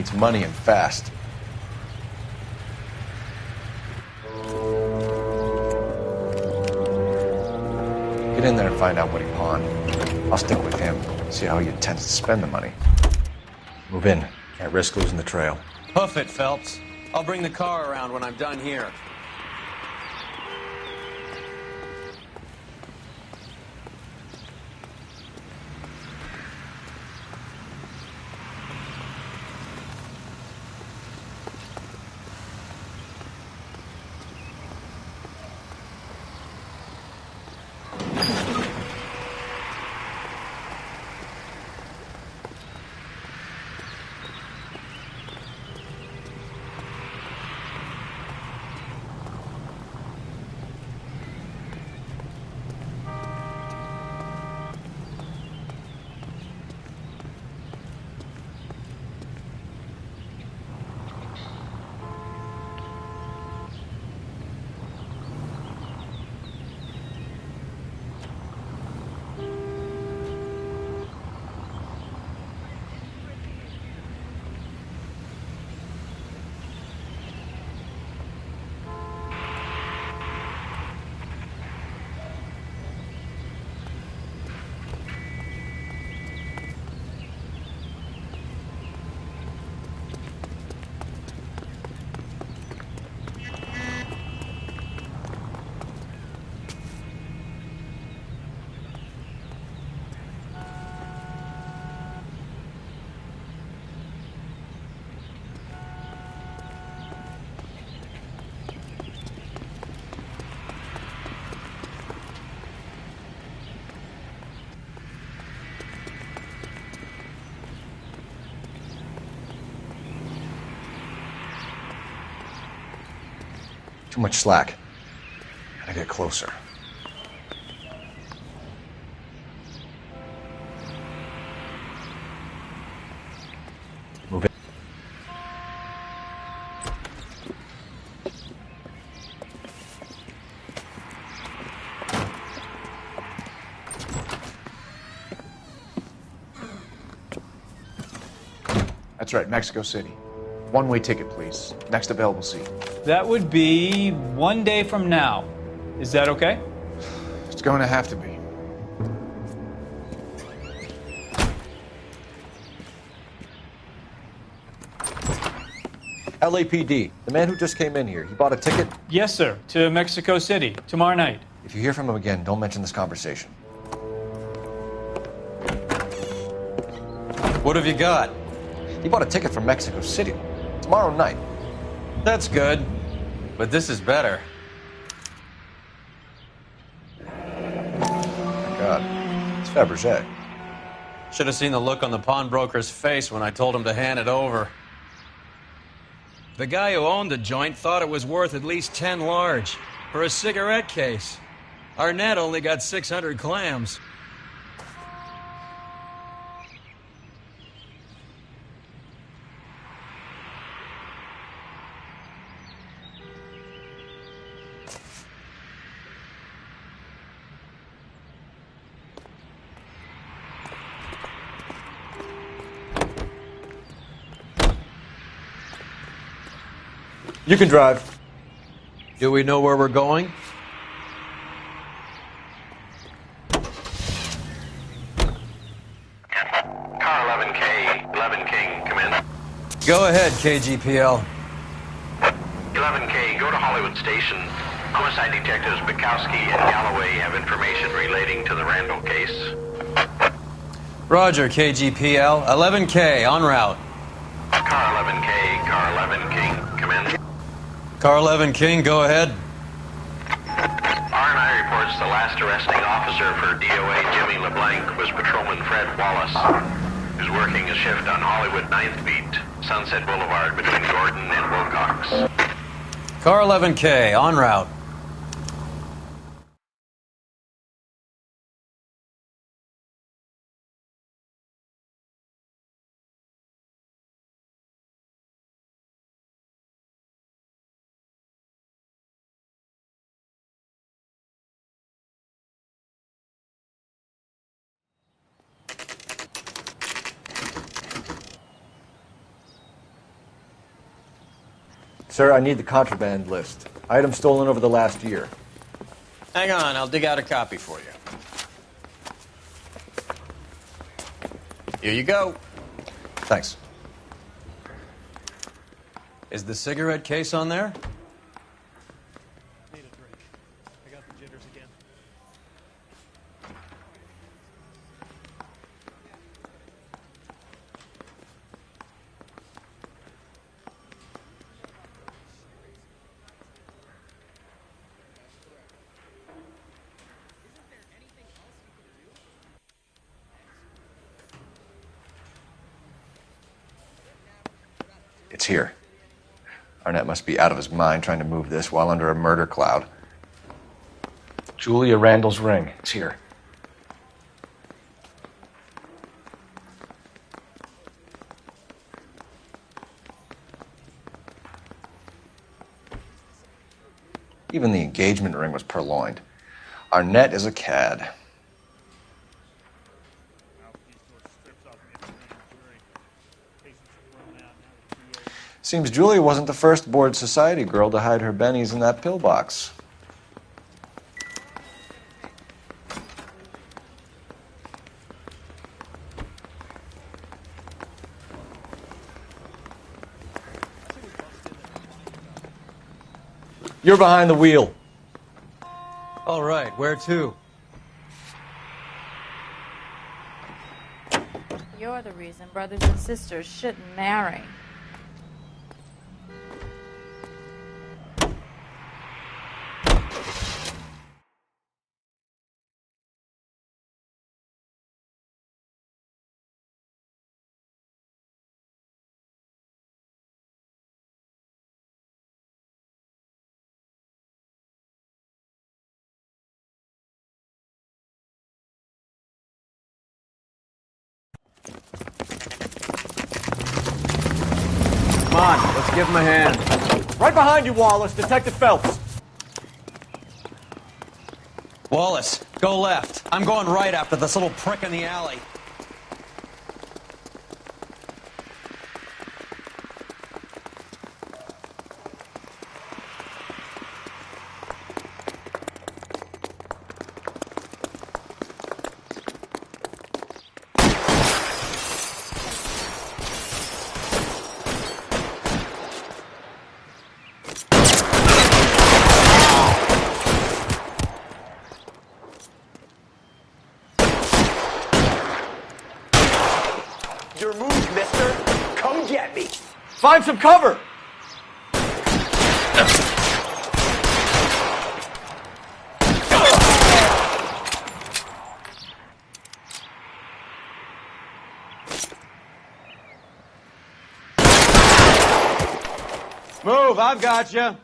needs money and fast. Get in there and find out what he pawned. I'll stick with him, see how he intends to spend the money. Move in. Can't risk losing the trail. Hoof it, Phelps. I'll bring the car around when I'm done here. Too much slack. Gotta get closer. Move in. That's right, Mexico City. One-way ticket, please. Next available seat. That would be 1 day from now. Is that okay? It's going to have to be. LAPD, the man who just came in here, he bought a ticket? Yes, sir. To Mexico City, tomorrow night. If you hear from him again, don't mention this conversation. What have you got? He bought a ticket from Mexico City. Tomorrow night. That's good. But this is better. My God, it's Fabergé. Should have seen the look on the pawnbroker's face when I told him to hand it over. The guy who owned the joint thought it was worth at least 10 large for a cigarette case. Arnett only got 600 clams. You can drive. Do we know where we're going? Car 11K, 11 King, come in. Go ahead, KGPL. 11K, go to Hollywood Station. Homicide detectives Bukowski and Galloway have information relating to the Randall case. Roger, KGPL. 11K, en route. Car 11K, car 11 King, come in. Car 11 King, go ahead. R&I reports the last arresting officer for DOA Jimmy LeBlanc was Patrolman Fred Wallace, who's working a shift on Hollywood 9th Beat, Sunset Boulevard between Gordon and Wilcox. Car 11K, en route. Sir, I need the contraband list. Items stolen over the last year. Hang on, I'll dig out a copy for you. Here you go. Thanks. Is the cigarette case on there? Need a drink. I got the jitters again. It's here. Arnett must be out of his mind trying to move this while under a murder cloud. Julia Randall's ring. It's here. Even the engagement ring was purloined. Arnett is a cad. Seems Julia wasn't the first bored society girl to hide her bennies in that pillbox. You're behind the wheel. All right, where to? You're the reason brothers and sisters shouldn't marry. Come on, let's give him a hand. Right behind you, Wallace. Detective Phelps. Wallace, go left. I'm going right after this little prick in the alley. Your move, mister. Come get me. Find some cover. Move, I've got you.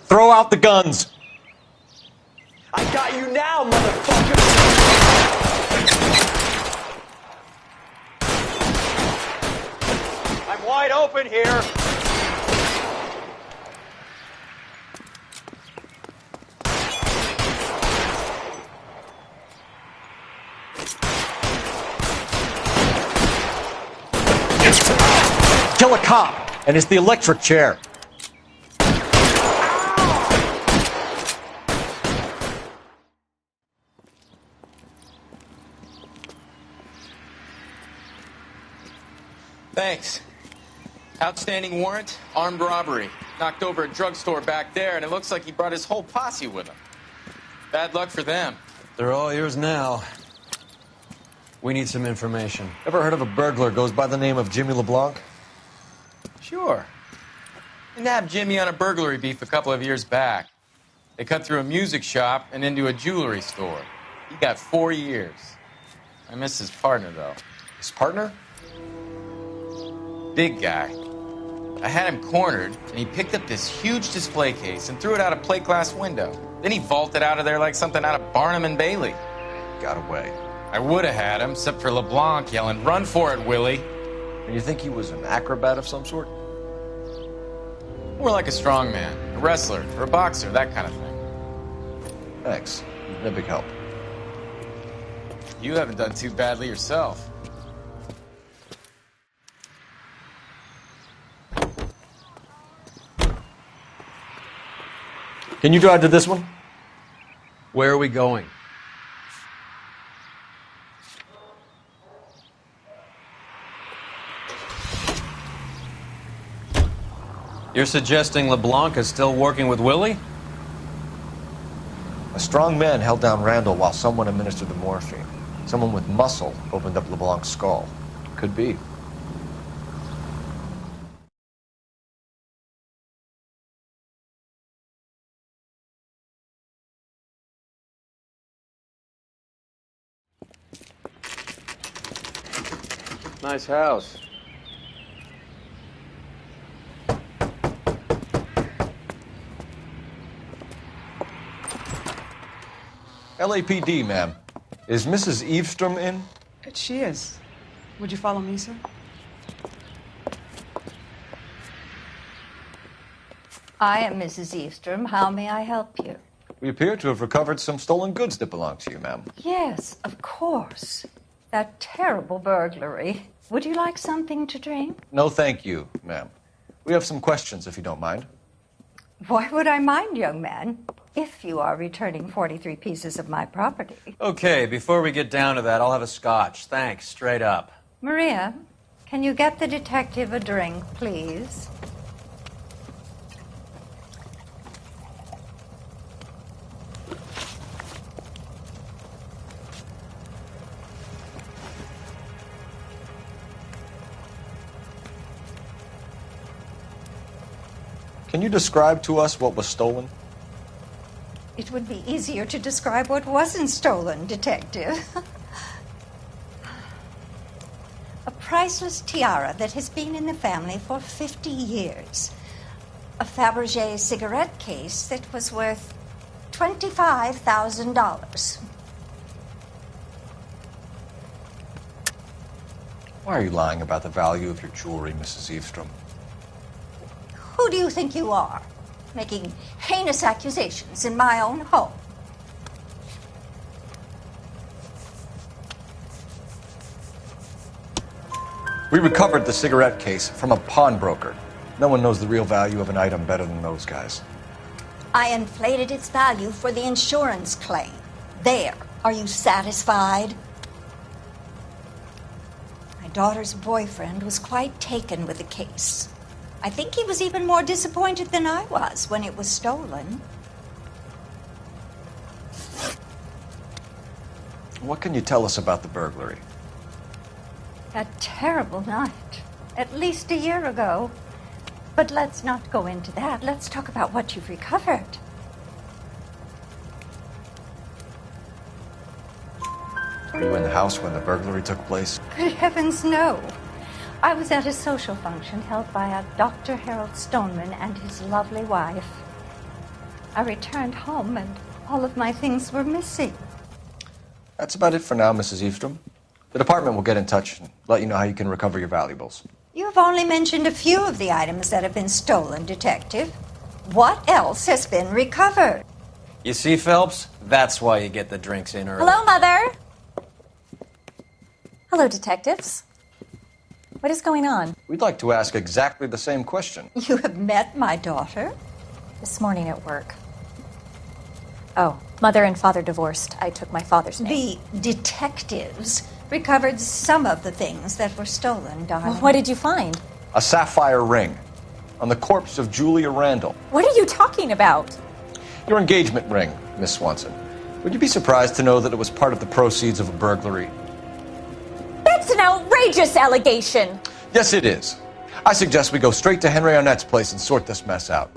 Throw out the guns. I got you now, motherfucker. I'm wide open here. Kill a cop, and it's the electric chair. Thanks. Outstanding warrant, armed robbery. Knocked over a drugstore back there, and it looks like he brought his whole posse with him. Bad luck for them. They're all yours now. We need some information. Ever heard of a burglar goes by the name of Jimmy LeBlanc? Sure. I nabbed Jimmy on a burglary beef a couple of years back. They cut through a music shop and into a jewelry store. He got 4 years. I miss his partner, though. His partner? Big guy. I had him cornered, and he picked up this huge display case and threw it out a plate glass window. Then he vaulted out of there like something out of Barnum and Bailey. Got away. I would have had him, except for LeBlanc yelling, "Run for it, Willie!" And you think he was an acrobat of some sort? More like a strongman, a wrestler, or a boxer, that kind of thing. Thanks. You've been a big help. You haven't done too badly yourself. Can you drive to this one? Where are we going? You're suggesting LeBlanc is still working with Willie? A strong man held down Randall while someone administered the morphine. Someone with muscle opened up LeBlanc's skull. Could be. Nice house. LAPD, ma'am. Is Mrs. Eavestrom in? She is. Would you follow me, sir? I am Mrs. Eavestrom. How may I help you? We appear to have recovered some stolen goods that belong to you, ma'am. Yes, of course. That terrible burglary. Would you like something to drink? No, thank you, ma'am. We have some questions, if you don't mind. Why would I mind, young man, if you are returning 43 pieces of my property? Okay, before we get down to that, I'll have a scotch. Thanks, straight up. Maria, can you get the detective a drink, please? Can you describe to us what was stolen? It would be easier to describe what wasn't stolen, Detective. A priceless tiara that has been in the family for 50 years. A Fabergé cigarette case that was worth $25,000. Why are you lying about the value of your jewelry, Mrs. Eavestrom? Who do you think you are, making heinous accusations in my own home? We recovered the cigarette case from a pawnbroker. No one knows the real value of an item better than those guys. I inflated its value for the insurance claim. There. Are you satisfied? My daughter's boyfriend was quite taken with the case. I think he was even more disappointed than I was when it was stolen. What can you tell us about the burglary? That terrible night. At least a year ago. But let's not go into that. Let's talk about what you've recovered. Were you in the house when the burglary took place? Good heavens, no. I was at a social function held by a Dr. Harold Stoneman and his lovely wife. I returned home and all of my things were missing. That's about it for now, Mrs. Eavestrom. The department will get in touch and let you know how you can recover your valuables. You've only mentioned a few of the items that have been stolen, Detective. What else has been recovered? You see, Phelps? That's why you get the drinks in early. Hello, Mother. Hello, detectives. What is going on? We'd like to ask exactly the same question. You have met my daughter? This morning at work. Oh, Mother and Father divorced. I took my father's name. The detectives recovered some of the things that were stolen, darling. Well, what did you find? A sapphire ring on the corpse of Julia Randall. What are you talking about? Your engagement ring, Miss Swanson. Would you be surprised to know that it was part of the proceeds of a burglary? That's an outrageous allegation. Yes, it is. I suggest we go straight to Henry Arnett's place and sort this mess out.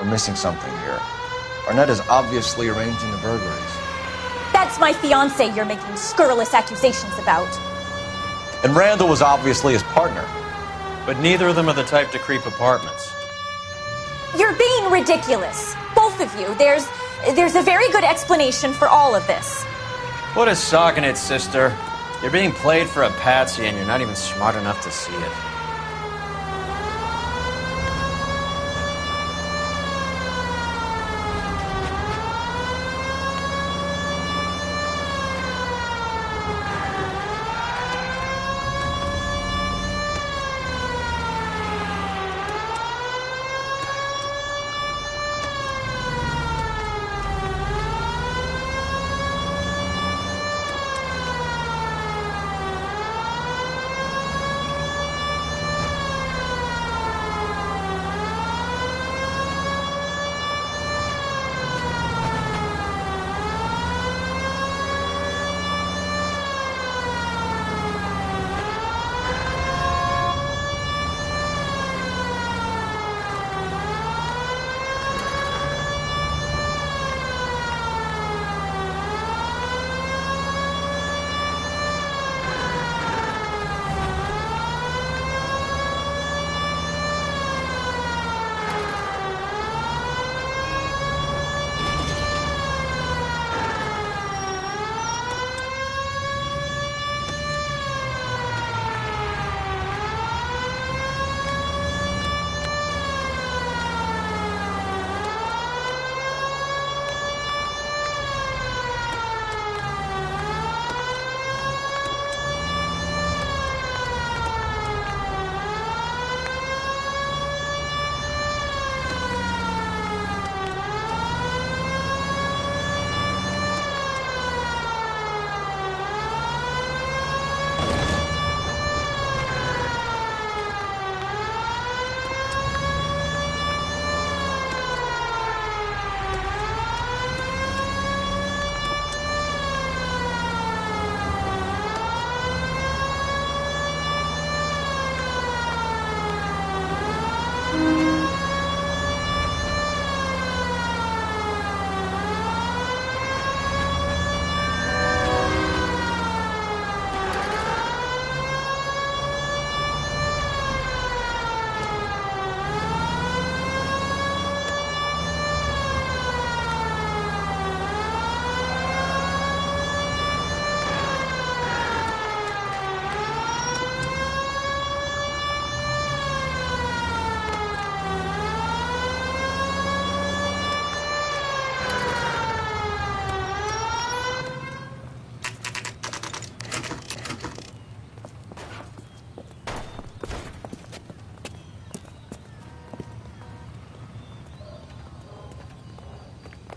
We're missing something here. Arnett is obviously arranging the burglaries. That's my fiancé you're making scurrilous accusations about. And Randall was obviously his partner. But neither of them are the type to creep apartments. You're being ridiculous. Both of you. There's a very good explanation for all of this. What is socking it, sister? You're being played for a patsy and you're not even smart enough to see it.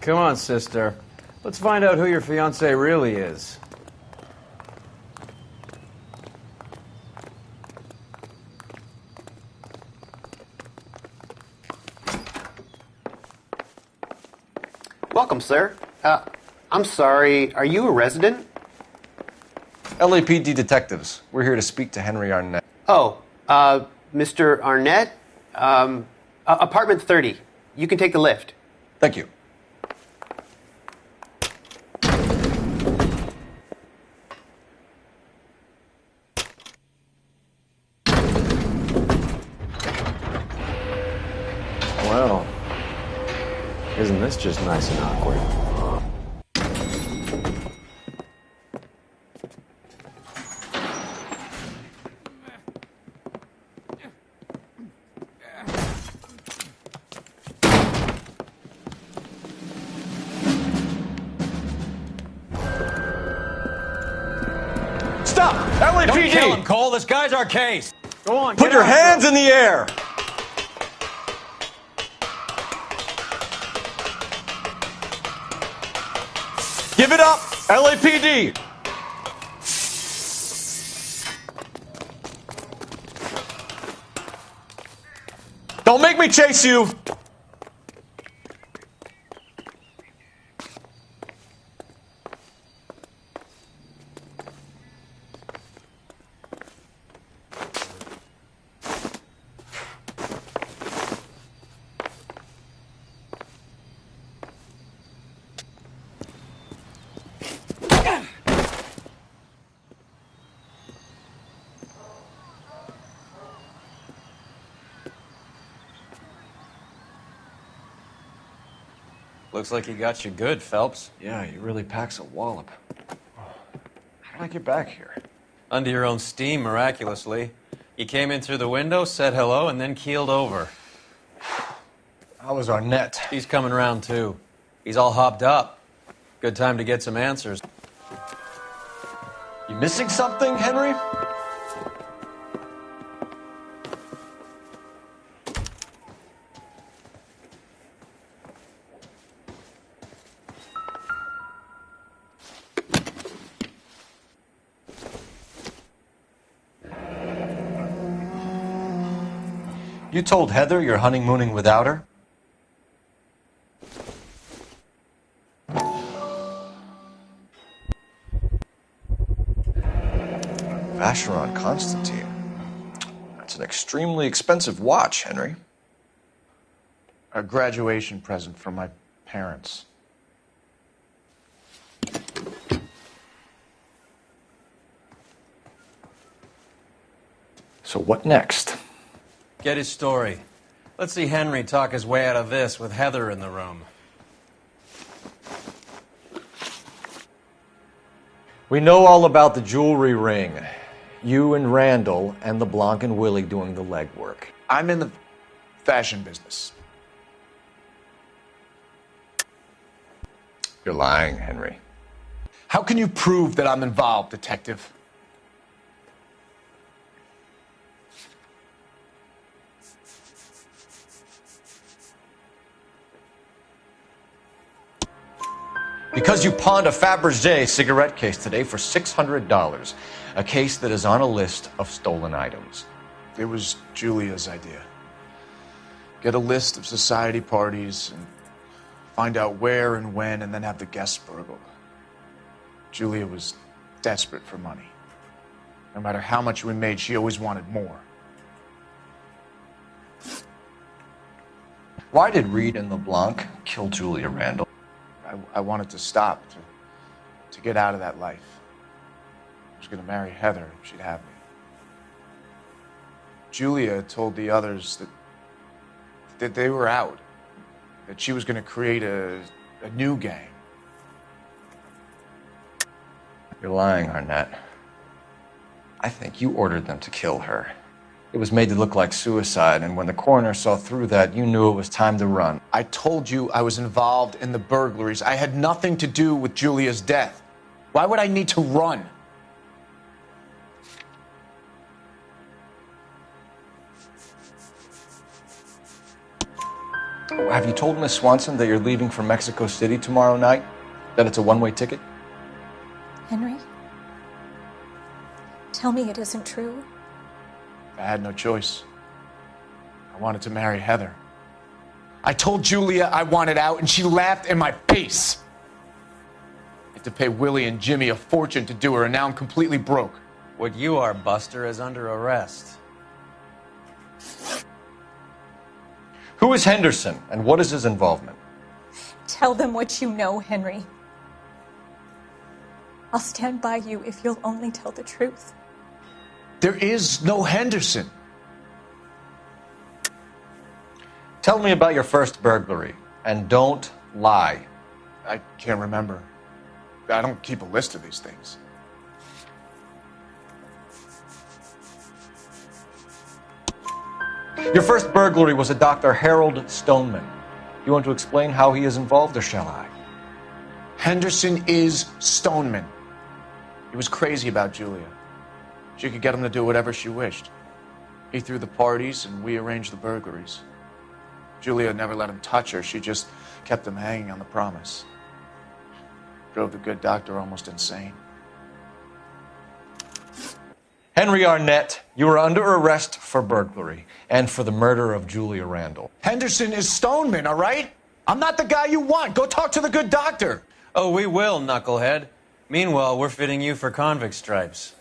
Come on, sister. Let's find out who your fiance really is. Welcome, sir. I'm sorry, are you a resident? LAPD detectives. We're here to speak to Henry Arnett. Oh, Mr. Arnett? Apartment 30. You can take the lift. Thank you. Well, isn't this just nice and awkward? Stop! LAPD! Don't kill him, Cole. This guy's our case. Go on, Put your hands in the air! Give it up, LAPD! Don't make me chase you! Looks like he got you good, Phelps. Yeah, he really packs a wallop. How did I get back here? Under your own steam, miraculously. You came in through the window, said hello, and then keeled over. How was Arnett? He's coming around, too. He's all hopped up. Good time to get some answers. You missing something, Henry? You told Heather you're honeymooning without her? Vacheron Constantine. That's an extremely expensive watch, Henry. A graduation present from my parents. So what next? Get his story. Let's see Henry talk his way out of this with Heather in the room. We know all about the jewelry ring. You and Randall and LeBlanc and Willie doing the legwork. I'm in the fashion business. You're lying, Henry. How can you prove that I'm involved, Detective? Because you pawned a Fabergé cigarette case today for $600. A case that is on a list of stolen items. It was Julia's idea. Get a list of society parties and find out where and when and then have the guests burgled. Julia was desperate for money. No matter how much we made, she always wanted more. Why did Reed and LeBlanc kill Julia Randall? I wanted to stop, to get out of that life. I was going to marry Heather if she'd have me. Julia told the others that they were out, that she was going to create a new gang. You're lying, Arnett. I think you ordered them to kill her. It was made to look like suicide, and when the coroner saw through that, you knew it was time to run. I told you I was involved in the burglaries. I had nothing to do with Julia's death. Why would I need to run? Have you told Miss Swanson that you're leaving for Mexico City tomorrow night? That it's a one-way ticket? Henry? Tell me it isn't true. I had no choice. I wanted to marry Heather. I told Julia I wanted out, and she laughed in my face. I had to pay Willie and Jimmy a fortune to do her, and now I'm completely broke. What you are, Buster, is under arrest. Who is Henderson, and what is his involvement? Tell them what you know, Henry. I'll stand by you if you'll only tell the truth. There is no Henderson. Tell me about your first burglary, and don't lie. I can't remember. I don't keep a list of these things. Your first burglary was a Dr. Harold Stoneman. You want to explain how he is involved, or shall I? Henderson is Stoneman. He was crazy about Julia. She could get him to do whatever she wished. He threw the parties, and we arranged the burglaries. Julia never let him touch her. She just kept him hanging on the promise. Drove the good doctor almost insane. Henry Arnett, you are under arrest for burglary and for the murder of Julia Randall. Henderson is Stoneman, all right? I'm not the guy you want. Go talk to the good doctor. Oh, we will, knucklehead. Meanwhile, we're fitting you for convict stripes.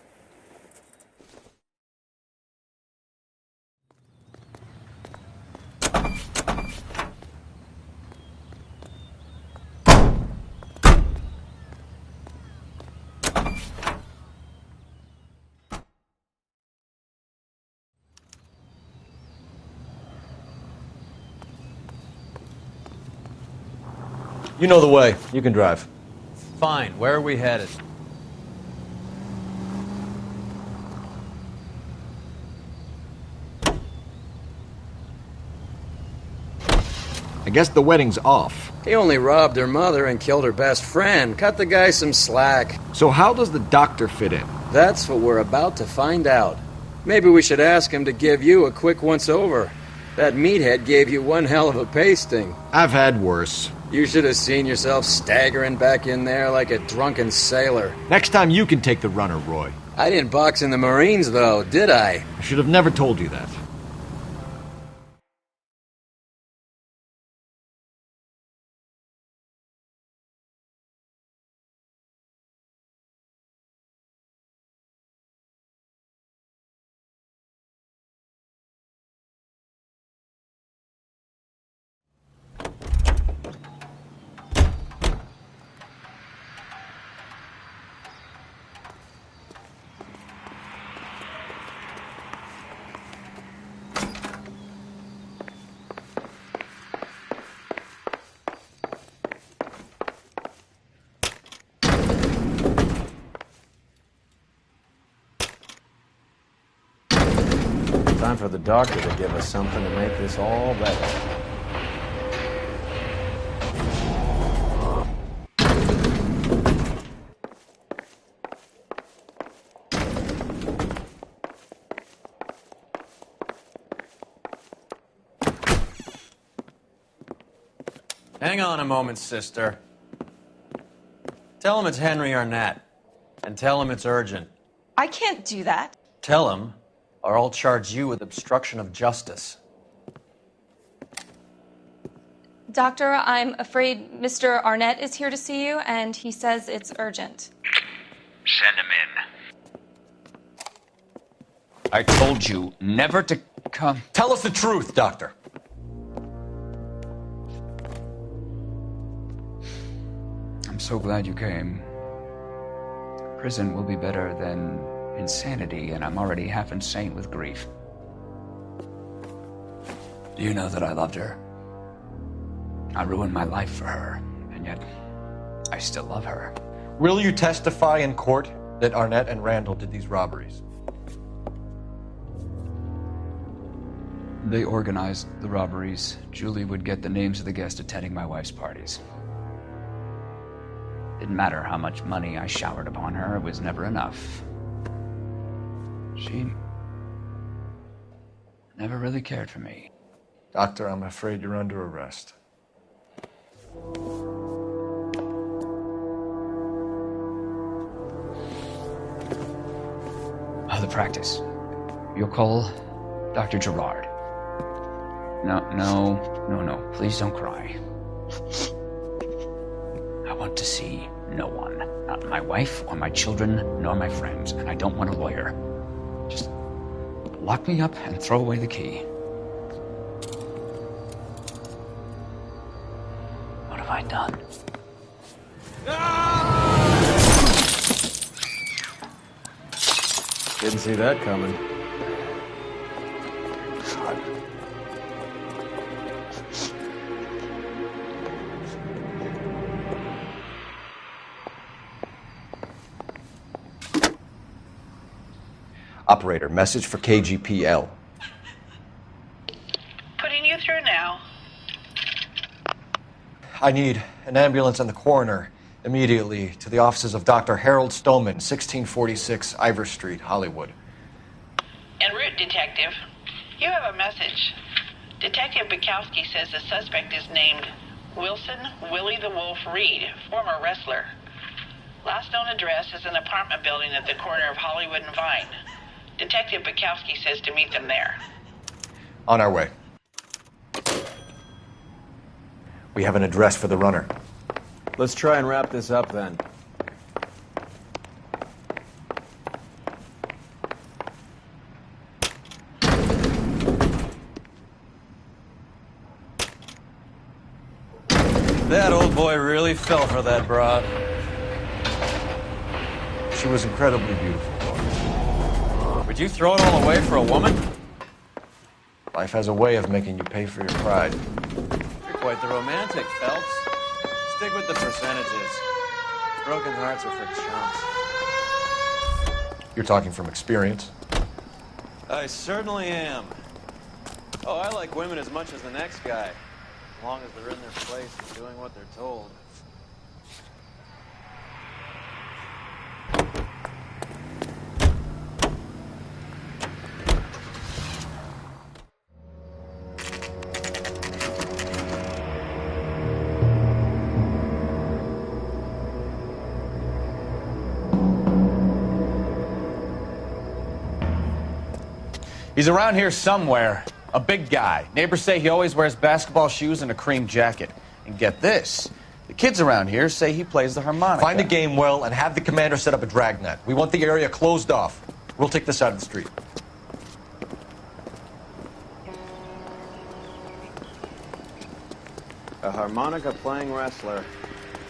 You know the way. You can drive. Fine. Where are we headed? I guess the wedding's off. He only robbed her mother and killed her best friend. Cut the guy some slack. So how does the doctor fit in? That's what we're about to find out. Maybe we should ask him to give you a quick once-over. That meathead gave you one hell of a pasting. I've had worse. You should have seen yourself staggering back in there like a drunken sailor. Next time you can take the runner, Roy. I didn't box in the Marines, though, did I? I should have never told you that. Time for the doctor to give us something to make this all better. Hang on a moment, sister. Tell him it's Henry Arnett. And tell him it's urgent. I can't do that. Tell him, or I'll charge you with obstruction of justice. Doctor, I'm afraid Mr. Arnett is here to see you, and he says it's urgent. Send him in. I told you never to come. Tell us the truth, Doctor. I'm so glad you came. Prison will be better than insanity, and I'm already half insane with grief. Do you know that I loved her? I ruined my life for her, and yet I still love her. Will you testify in court that Arnett and Randall did these robberies? They organized the robberies. Julie would get the names of the guests attending my wife's parties. Didn't matter how much money I showered upon her, it was never enough. She never really cared for me. Doctor, I'm afraid you're under arrest. The practice. You'll call Dr. Gerard. No. Please don't cry. I want to see no one. Not my wife or my children, nor my friends. And I don't want a lawyer. Just lock me up and throw away the key. What have I done? Didn't see that coming. God. Operator, message for KGPL. Putting you through now. I need an ambulance and the coroner immediately to the offices of Dr. Harold Stoneman, 1646 Ivor Street, Hollywood. En route, Detective. You have a message. Detective Bukowski says the suspect is named Wilson Willie the Wolf Reed, former wrestler. Last known address is an apartment building at the corner of Hollywood and Vine. Detective Bukowski says to meet them there. On our way. We have an address for the runner. Let's try and wrap this up then. That old boy really fell for that broad. She was incredibly beautiful. Would you throw it all away for a woman? Life has a way of making you pay for your pride. You're quite the romantic, Phelps. stick with the percentages. Broken hearts are for chumps. You're talking from experience. I certainly am. Oh, I like women as much as the next guy. As long as they're in their place and doing what they're told. He's around here somewhere. A big guy. Neighbors say he always wears basketball shoes and a cream jacket. And get this, the kids around here say he plays the harmonica. Find a game well and have the commander set up a dragnet. We want the area closed off. We'll take this out of the street. A harmonica playing wrestler.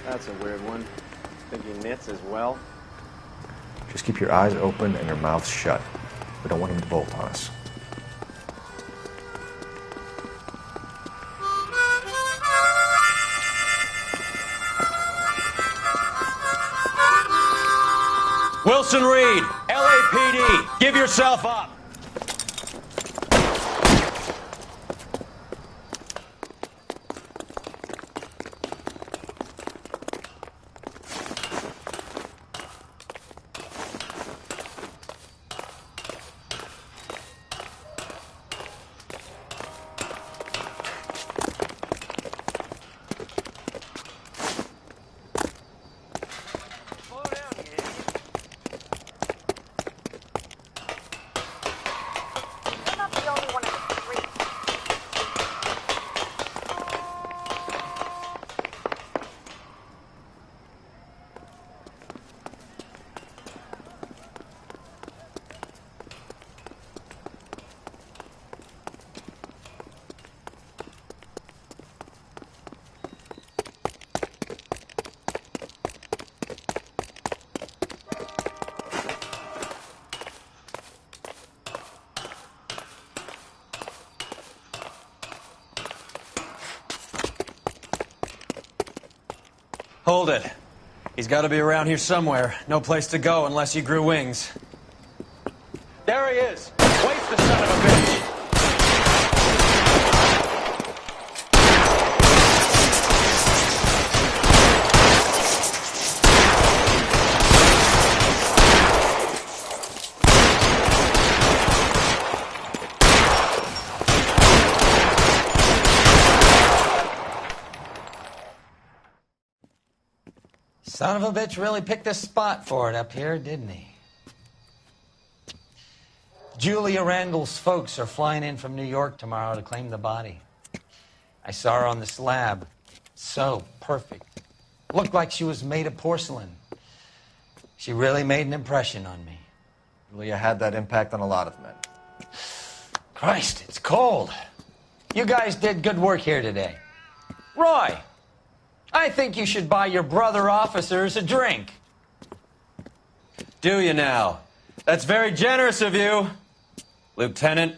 That's a weird one. Think he knits as well? Just keep your eyes open and your mouth shut. We don't want him to bolt on us. Wilson Reed, LAPD, give yourself up. Hold it. He's got to be around here somewhere. No place to go unless he grew wings. There he is. Waste the son of a bitch. Son of a bitch really picked a spot for it up here, didn't he? Julia Randall's folks are flying in from New York tomorrow to claim the body. I saw her on the slab. So perfect. Looked like she was made of porcelain. She really made an impression on me. Julia had that impact on a lot of men. Christ, it's cold. You guys did good work here today. Roy, I think you should buy your brother officers a drink. Do you now? That's very generous of you, Lieutenant.